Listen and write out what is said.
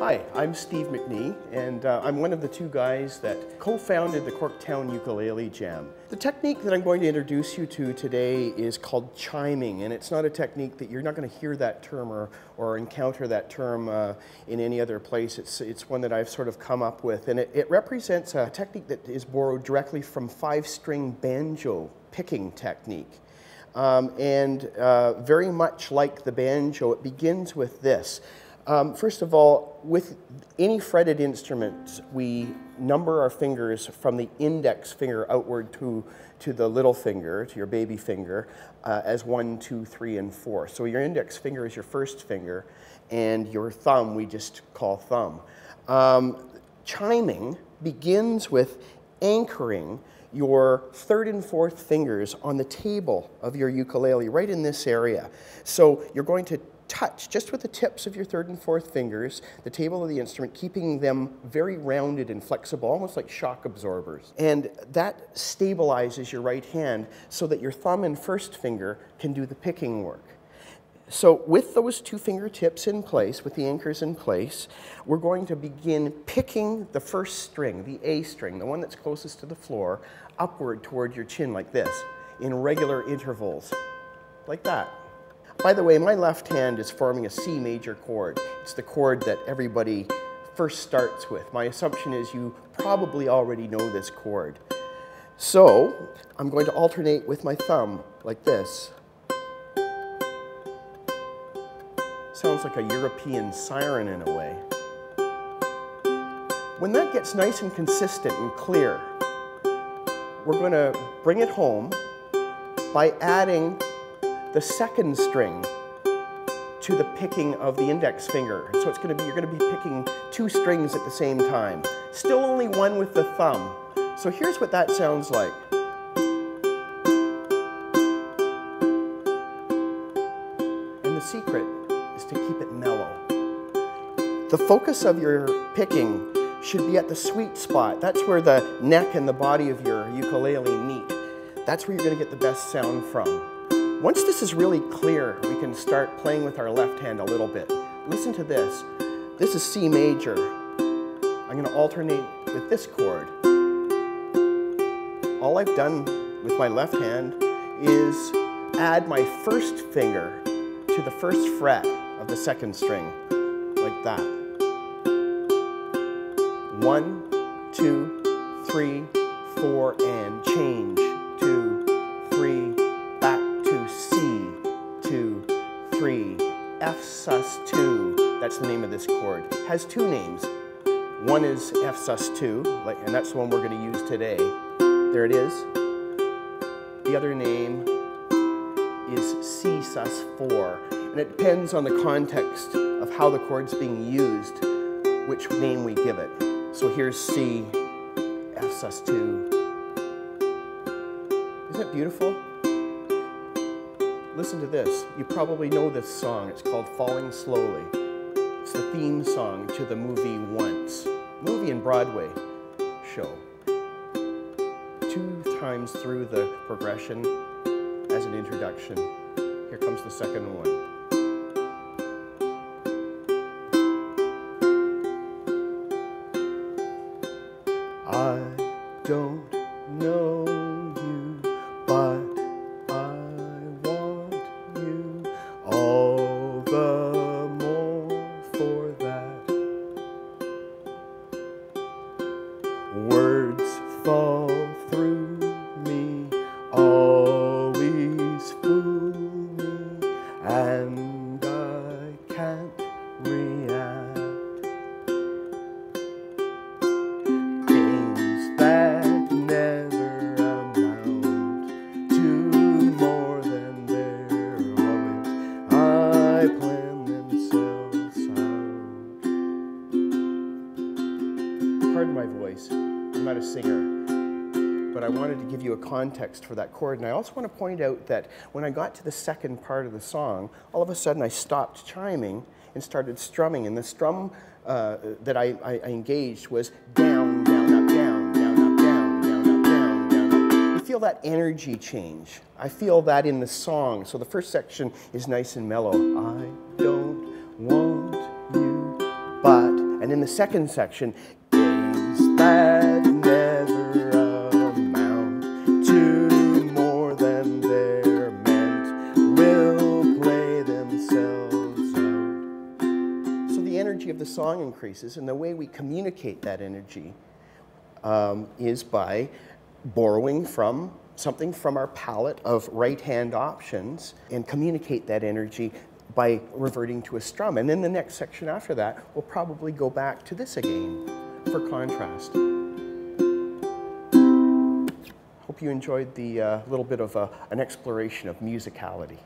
Hi, I'm Steve McNie, and I'm one of the two guys that co-founded the Corktown Ukulele Jam. The technique that I'm going to introduce you to today is called chiming, and it's not a technique that you're not going to hear that term or encounter that term in any other place. It's one that I've sort of come up with, and it represents a technique that is borrowed directly from five-string banjo picking technique. Very much like the banjo, it begins with this. First of all, with any fretted instrument, we number our fingers from the index finger outward to the little finger, to your baby finger, as 1, 2, 3, and 4. So your index finger is your first finger, and your thumb we just call thumb. Chiming begins with anchoring your third and fourth fingers on the table of your ukulele, right in this area. So you're going to touch just with the tips of your third and fourth fingers the table of the instrument, keeping them very rounded and flexible, almost like shock absorbers. And that stabilizes your right hand so that your thumb and first finger can do the picking work. So with those two fingertips in place, with the anchors in place, we're going to begin picking the first string, the A string, the one that's closest to the floor, upward toward your chin like this, in regular intervals, like that. By the way, my left hand is forming a C major chord. It's the chord that everybody first starts with. My assumption is you probably already know this chord. So I'm going to alternate with my thumb like this. Sounds like a European siren in a way. When that gets nice and consistent and clear, we're going to bring it home by adding the second string to the picking of the index finger. So it's going to be, you're going to be picking two strings at the same time. Still only one with the thumb. So here's what that sounds like. And the secret is to keep it mellow. The focus of your picking should be at the sweet spot. That's where the neck and the body of your ukulele meet. That's where you're going to get the best sound from. Once this is really clear, we can start playing with our left hand a little bit. Listen to this. This is C major. I'm going to alternate with this chord. All I've done with my left hand is add my first finger to the first fret of the second string, like that. 1, 2, 3, 4, and change. 2, 3, back to C, 2, 3, F sus2. That's the name of this chord. It has two names. One is F sus2, and that's the one we're going to use today. There it is. The other name is C sus4, and it depends on the context of how the chord's being used, which name we give it. So here's C, F sus2. Isn't it beautiful? Listen to this. You probably know this song. It's called Falling Slowly. It's the theme song to the movie Once. Movie and Broadway show. 2 times through the progression as an introduction. Here comes the second one. I don't know you, but I want you all the more for that. Words fall through me, always fool me, and I can't react. Things that never amount to more than their always I plan themselves out. Pardon my voice, I'm not a singer, but I wanted to give you a context for that chord. And I also want to point out that when I got to the second part of the song, all of a sudden I stopped chiming and started strumming, and the strum that I engaged was down, down, up, down, down, up, down, down, up, down, down, up. You feel that energy change. I feel that in the song. So the first section is nice and mellow. I don't want you, but And in the second section, gains that never amount to more than they're meant will play themselves out. So the energy of the song increases, and the way we communicate that energy is by borrowing from something from our palette of right-hand options and communicate that energy by reverting to a strum. And then the next section after that, we'll probably go back to this again for contrast. Hope you enjoyed the little bit of an exploration of musicality.